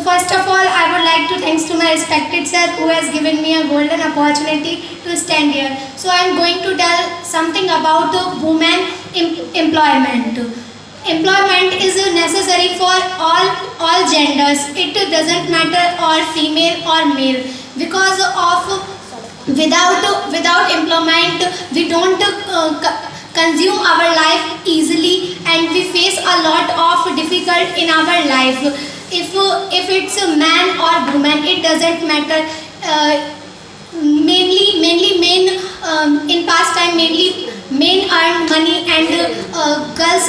first of all, I would like to thanks to my respected sir who has given me a golden opportunity to stand here. So I am going to tell something about women employment. Employment is necessary for all genders. It doesn't matter or female or male, because of without employment we don't consume our life easily, and we face a lot of difficult in our life. If it's a man or woman, it doesn't matter. Mainly men, in past time mainly men earn money, and girls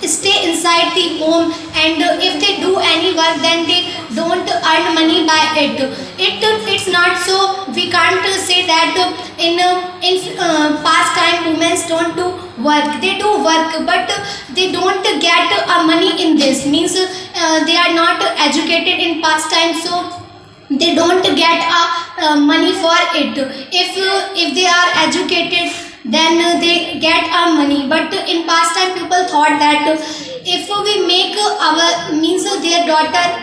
stay inside the home, and if they do any work then they don't earn money by it's not so. We can't say that in past time women don't do work. They do work, but they don't get money in this. Means they are not educated in past time, so they don't get money for it. If they are educated, then they get money. But in past time people thought that if we make our means their daughter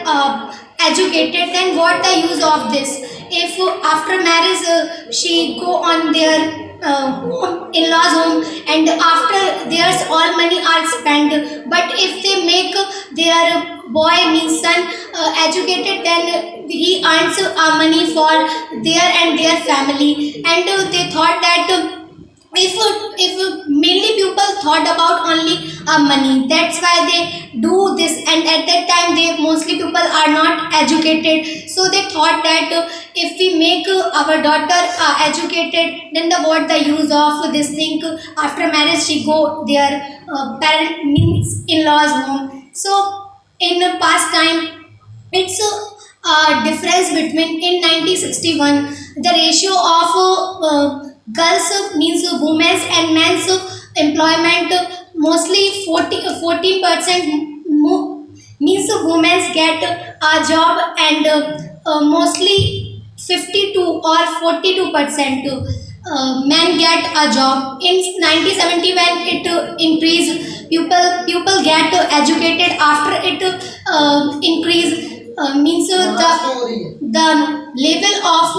educated, then what the use of this? If after marriage she go on their in-laws home, and after there's all money are spent. But if they make their boy means son educated, then he earns money for their and their family. And they thought that if mainly people thought about only money, that's why they do this. And at that time they mostly people are not educated, so they thought that if we make our daughter educated, then what the use of this thing? After marriage she go their parent means in-laws home. So in the past time, it's a difference between in 1961 the ratio of girls means women's and men's employment, mostly 14% means women get a job, and mostly 52 or 42% men get a job. In 1970 when it increased, people get educated. After it increase, means the level of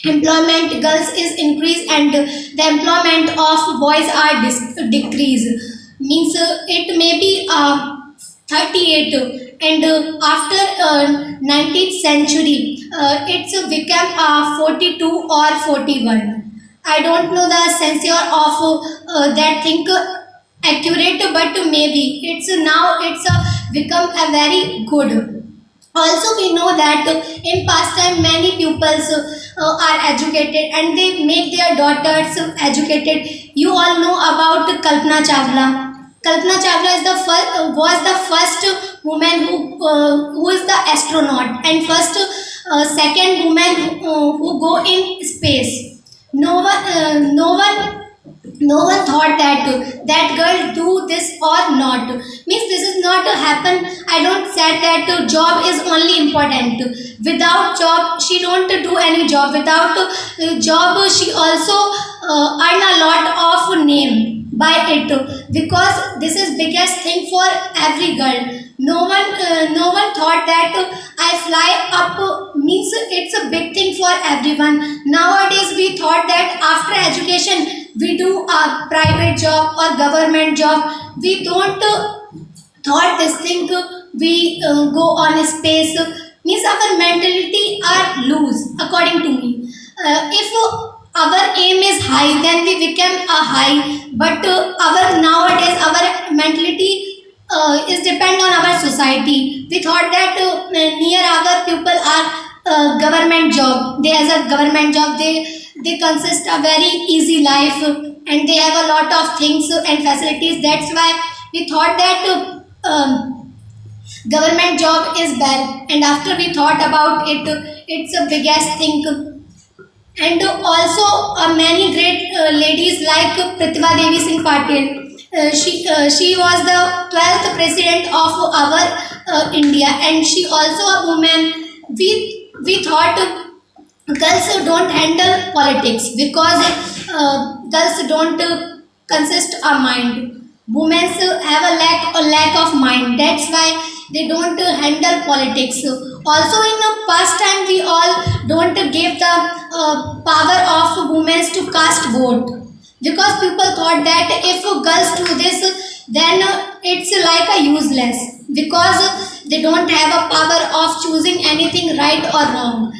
employment girls is increased, and the employment of boys are decreased. Means it may be 38, and after 19th century it's become 42 or 41. I don't know the censure of that thing accurate, but maybe it's now it's become a very good. Also we know that in past time many pupils are educated, and they make their daughters educated. You all know about Kalpana Chawla. Kalpana Chawla is the first, was the first woman who is the astronaut, and first second woman who go in space. No one thought that that girl do this or not. Means this is not happen. I don't said that job is only important. Without job she don't do any job. Without job she also earn a lot of name by it, because this is biggest thing for every girl. No one thought that I fly up means it's a big thing for everyone. Nowadays we thought that after education we do a private job or government job. We don't thought this thing. We go on space. Means our mentality are loose according to me. If our aim is high, then we become a high. But our nowadays our mentality is depend on our society. We thought that near our people are government job. They as a government job, they consist a very easy life, and they have a lot of things and facilities. That's why we thought that government job is bad. And after we thought about it, it's a biggest thing. And also many great ladies like Pratibha Devi Singh Patil. She was the 12th president of our India, and she also a woman. We thought girls don't handle politics, because girls don't consist a mind. Women have a lack of mind. That's why they don't handle politics. Also in the past time we all don't give the power of women to cast vote, because people thought that if girls do this, then it's like a useless, because they don't have a power of choosing anything right or wrong.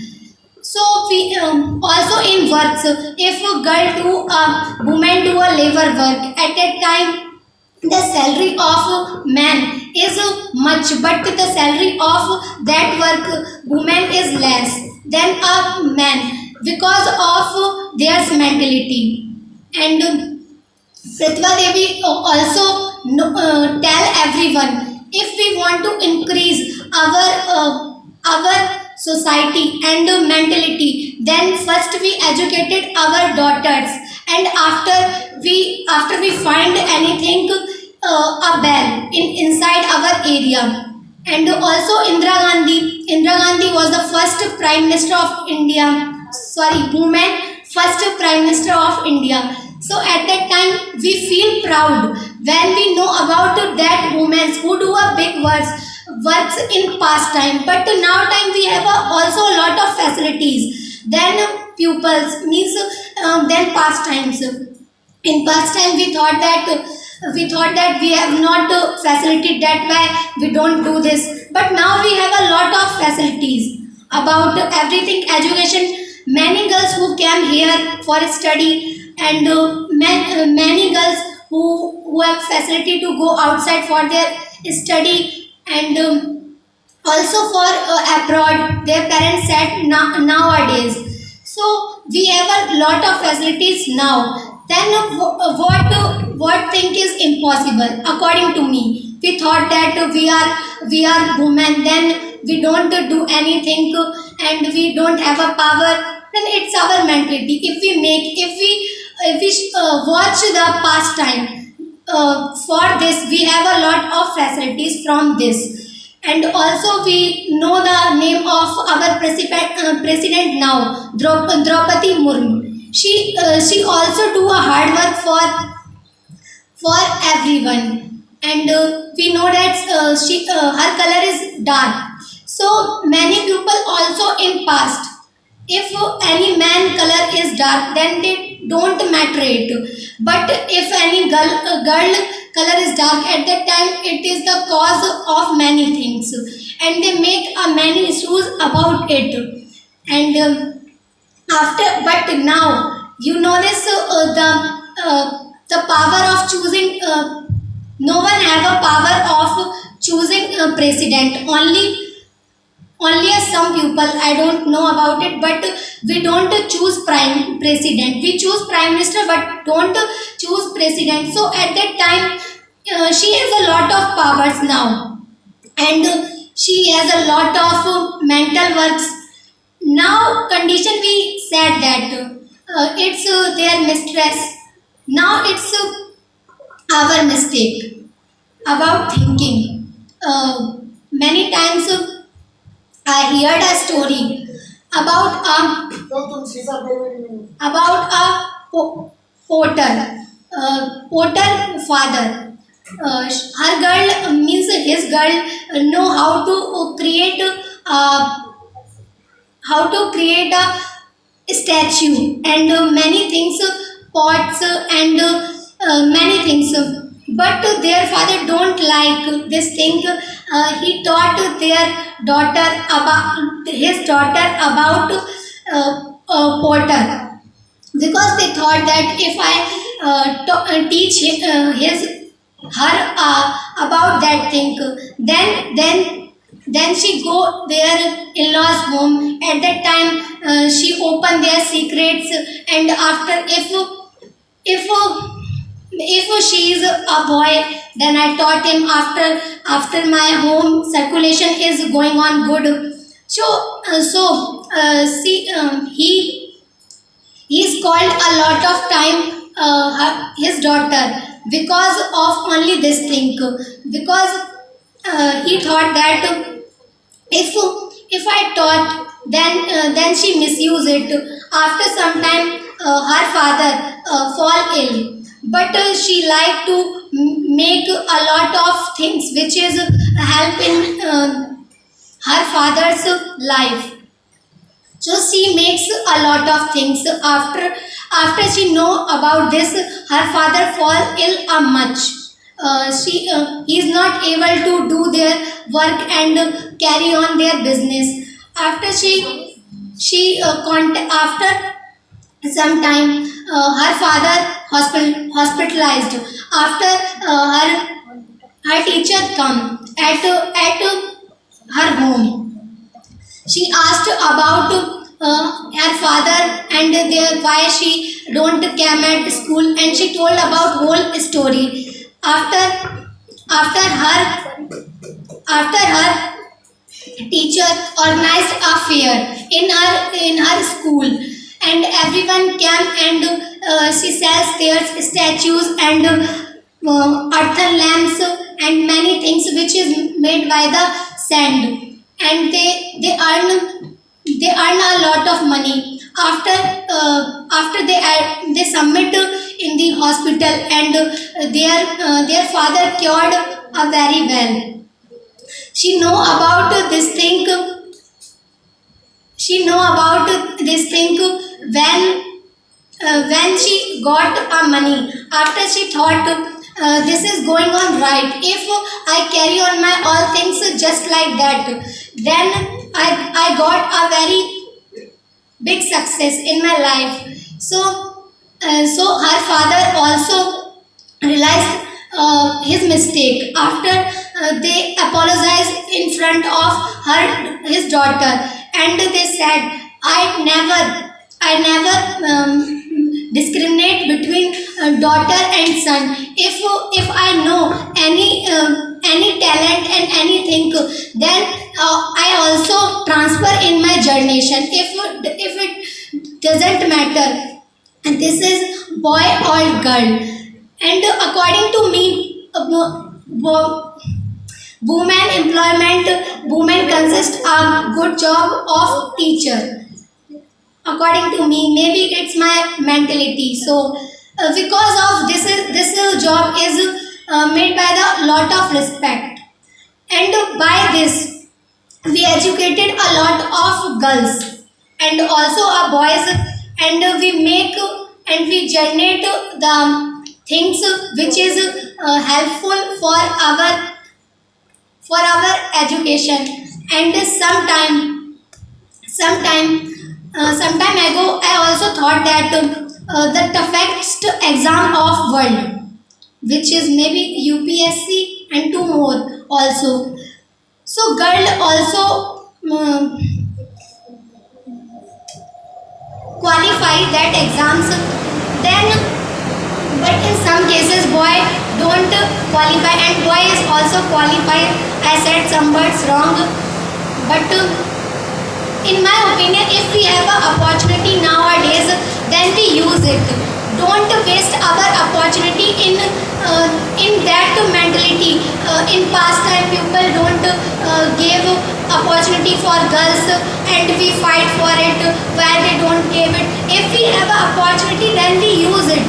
So we also in works, if a girl do a woman do a labor work, at that time the salary of man is much, but the salary of that work woman is less than a man, because of their mentality. And Pratibha Devi also tell everyone, if we want to increase our society and mentality, then first we educated our daughters, and after we find anything a bell inside our area. And also Indira Gandhi was the first Prime Minister of India. Sorry, woman, first Prime Minister of India. So at that time we feel proud when we know about that women who do a big works in past time. But now time we have also a lot of facilities than pupils means than past times. In past time we thought that we have not facility, that why we don't do this, but now we have a lot of facilities about everything education. Many girls who came here for study, and many girls who have facility to go outside for their study, and also for abroad their parents said nowadays. So we have a lot of facilities now. Then what thing is impossible according to me? We thought that we are women, then we don't do anything, and we don't have a power. Then it's our mentality. If we watch the past time, for this we have a lot of facilities from this. And also we know the name of our president now, Draupadi Murmu. She also do a hard work for everyone, and we know that her color is dark. So many people also in past, if any man color is dark, then they don't matter it. But if any girl color is dark, at that time it is the cause of many things, and they make many issues about it. And after but now you know this, the power of choosing, no one have a power of choosing a president, only some people, I don't know about it, but we don't choose prime president, we choose prime minister but don't choose president. So at that time she has a lot of powers now, and she has a lot of mental works. Now condition we said that it's their mistress. Now it's our mistake about thinking. Many times I heard a story about a porter father. Her girl means his girl know how to create a statue and many things, pots and many things. But their father don't like this thing. He taught his daughter about porter, because they thought that if I teach her about that thing, then she go their in-laws home. At that time she open their secrets, and after if she is a boy, then I taught him after my home circulation is going on good. See, he's called a lot of time his daughter because of only this thing, because he thought that if I taught, then she misuse it. After some time her father fall ill, but she like to make a lot of things which is help in her father's life. So she makes a lot of things. After she know about this, her father fall ill a much. She he is not able to do their work and carry on their business. After after some time, her father hospitalized. After her teacher come at her home, she asked about her father and their why she don't come at school, and she told about whole story. After her teacher organized a fair in her school, and everyone came, and she sells their statues and earthen lamps and many things which is made by the sand, and they earn a lot of money. After they submit in the hospital, and their father cured very well. She know about this thing. She know about this thing when she got money. After she thought, this is going on right. If I carry on my all things just like that, then I got a very big success in my life. So her father also realized his mistake. After they apologized in front of his daughter, and they said, I never discriminate between daughter and son. If I know any talent and anything, then I also transfer in my generation. If it doesn't matter, and this is boy or girl. And according to me, women employment, women consist a good job of teacher. According to me, maybe it's my mentality. So because of this job is made by the lot of respect, and by this we educated a lot of girls and also our boys, and we make and we generate the things which is helpful for our education. And sometime ago I also thought that the toughest exam of world, which is maybe UPSC and two more also. So girl also qualify that exams, then but in some cases boy don't qualify, and boy is also qualified. I said some words wrong, but in my opinion, if we have an opportunity nowadays, then we use it. Don't waste our opportunity in that mentality. In past time, people don't give opportunity for girls, and we fight for it where they don't give it. If we have an opportunity, then we use it.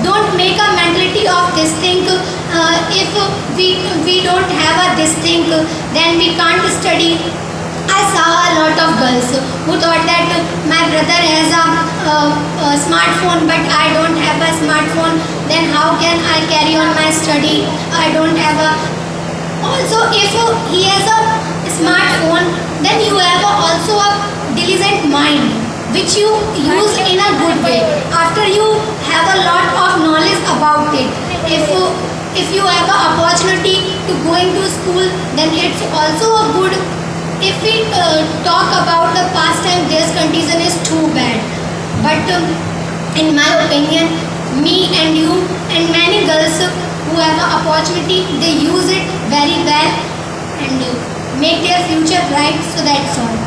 Don't make a mentality of this thing. If we don't have this thing, then we can't study. I saw a lot of girls who thought that my brother has a smartphone, but I don't have a smartphone. Then how can I carry on my study? I don't have a. Also, if he has a smartphone, then you have also a diligent mind, which you use in a good way. After you have a lot of knowledge about it, if you have an opportunity to going to school, then it's also a good. If we talk about the past time, this condition is too bad. But in my opinion, me and you and many girls who have an opportunity, they use it very well and make their future bright. So that's all.